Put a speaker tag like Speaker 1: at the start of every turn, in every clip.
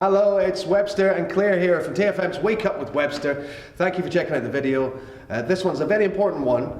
Speaker 1: Hello, it's Webster and Claire here from Tay FM's Wake Up with Webster. Thank you for checking out the video. This one's a very important one,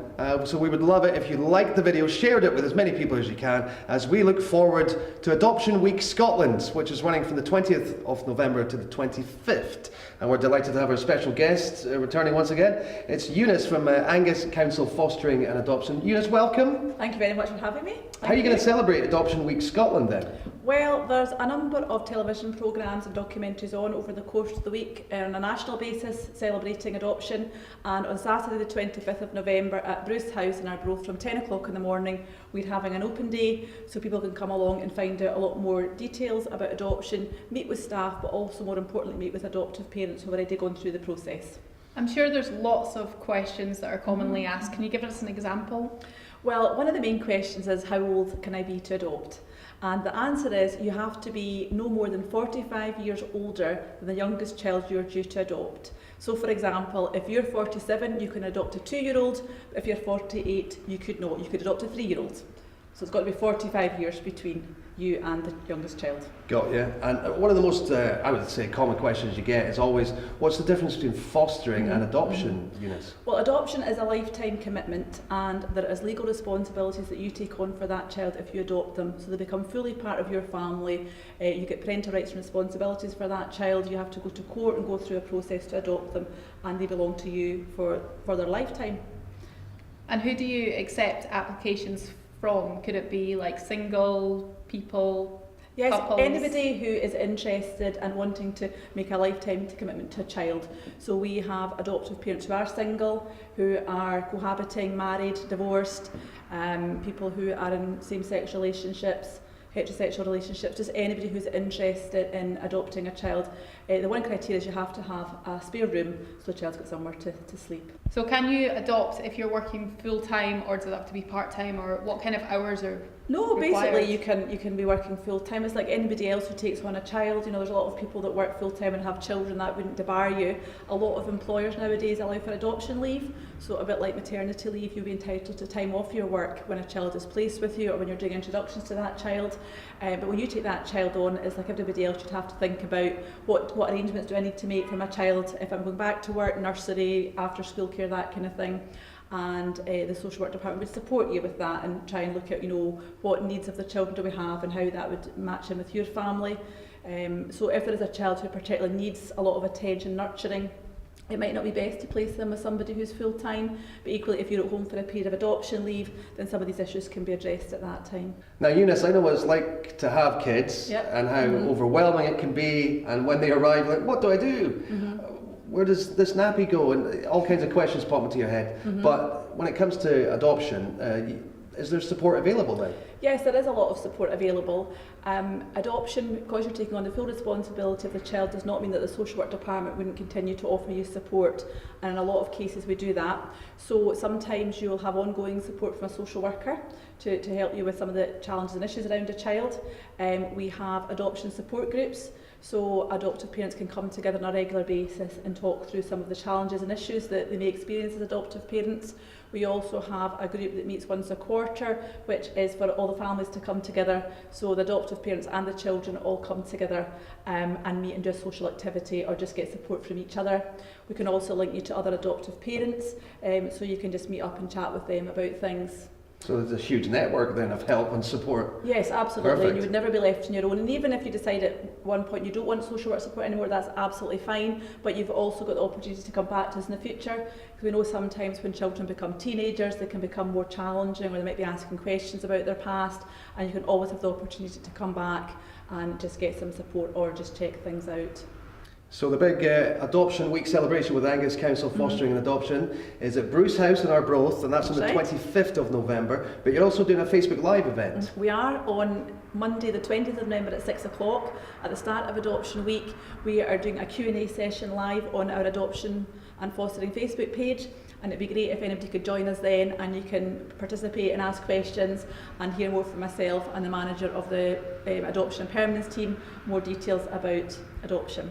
Speaker 1: so we would love it if you liked the video, shared it with as many people as you can, as we look forward to Adoption Week Scotland, which is running from the 20th of November to the 25th. And we're delighted to have our special guest returning once again. It's Eunice from Angus Council Fostering and Adoption. Eunice, welcome.
Speaker 2: Thank you very much for having me.
Speaker 1: How are you going to celebrate Adoption Week Scotland then?
Speaker 2: Well, there's a number of television programmes and documentaries on over the course of the week on a national basis celebrating adoption, and on Saturday the 25th of November at Bruce House in Arbroath from 10 o'clock in the morning we're having an open day so people can come along and find out a lot more details about adoption, meet with staff, but also more importantly meet with adoptive parents who are already going through the process.
Speaker 3: I'm sure there's lots of questions that are commonly asked. Can you give us an example?
Speaker 2: Well, one of the main questions is how old can I be to adopt? And the answer is you have to be no more than 45 years older than the youngest child you're due to adopt. So for example, if you're 47, you can adopt a 2-year-old. If you're 48, you could adopt a 3-year-old. So it's got to be 45 years between you and the youngest child.
Speaker 1: Got you. And one of the most, I would say, common questions you get is always, what's the difference between fostering and adoption, Eunice?
Speaker 2: Well, adoption is a lifetime commitment, and there is legal responsibilities that you take on for that child if you adopt them. So they become fully part of your family. You get parental rights and responsibilities for that child. You have to go to court and go through a process to adopt them, and they belong to you for their lifetime.
Speaker 3: And who do you accept applications from? Could it be like single people,
Speaker 2: yes,
Speaker 3: couples?
Speaker 2: Anybody who is interested and wanting to make a lifetime commitment to a child. So we have adoptive parents who are single, who are cohabiting, married, divorced, people who are in same-sex relationships, heterosexual relationships, just anybody who's interested in adopting a child. The one criteria is you have to have a spare room so the child's got somewhere to sleep.
Speaker 3: So can you adopt if you're working full-time, or does it have to be part-time, or what kind of hours are
Speaker 2: No,
Speaker 3: required?
Speaker 2: basically you can be working full-time. It's like anybody else who takes on a child. You know, there's a lot of people that work full-time and have children. That wouldn't debar you. A lot of employers nowadays allow for adoption leave, so a bit like maternity leave, you'll be entitled to time off your work when a child is placed with you or when you're doing introductions to that child. But when you take that child on, it's like everybody else, you'd have to think about what arrangements do I need to make for my child if I'm going back to work, nursery, after school care, that kind of thing. And the social work department would support you with that and try and look at, you know, what needs of the children do we have and how that would match in with your family. So if there is a child who particularly needs a lot of attention, nurturing, it might not be best to place them with somebody who's full-time, but equally if you're at home for a period of adoption leave, then some of these issues can be addressed at that time.
Speaker 1: Now, Eunice, I know what it's like to have kids,
Speaker 2: Yep.
Speaker 1: and how overwhelming it can be, and when they arrive, like, what do I do? Where does this nappy go? And all kinds of questions pop into your head. But when it comes to adoption, is there support available then?
Speaker 2: Yes, there is a lot of support available. Adoption, because you're taking on the full responsibility of the child, does not mean that the social work department wouldn't continue to offer you support, and in a lot of cases we do that. So sometimes you'll have ongoing support from a social worker to help you with some of the challenges and issues around a child. We have adoption support groups, so adoptive parents can come together on a regular basis and talk through some of the challenges and issues that they may experience as adoptive parents. We also have a group that meets once a quarter, which is for all the families to come together, so the adoptive parents and the children all come together and meet and do a social activity or just get support from each other. We can also link you to other adoptive parents, so you can just meet up and chat with them about things.
Speaker 1: So there's a huge network then of help and support.
Speaker 2: Yes, absolutely.
Speaker 1: Perfect.
Speaker 2: And you would never be left on your own. And even if you decide at one point you don't want social work support anymore, that's absolutely fine. But you've also got the opportunity to come back to us in the future. Because we know sometimes when children become teenagers, they can become more challenging, or they might be asking questions about their past. And you can always have the opportunity to come back and just get some support or just check things out.
Speaker 1: So the big Adoption Week celebration with Angus Council Fostering and Adoption is at Bruce House in Arbroath, and that's on the
Speaker 2: That's right.
Speaker 1: 25th of November. But you're also doing a Facebook Live event.
Speaker 2: We are on Monday the 20th of November at 6 o'clock at the start of Adoption Week. We are doing a Q&A session live on our Adoption and Fostering Facebook page, and it'd be great if anybody could join us then, and you can participate and ask questions and hear more from myself and the manager of the Adoption and Permanence team, more details about adoption.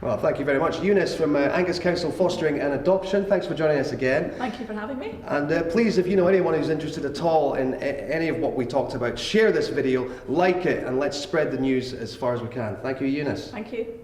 Speaker 1: Well, thank you very much. Eunice from Angus Council Fostering and Adoption, thanks for joining us again.
Speaker 2: Thank you for having me.
Speaker 1: And please, if you know anyone who's interested at all in any of what we talked about, share this video, like it, and let's spread the news as far as we can. Thank you, Eunice.
Speaker 2: Thank you.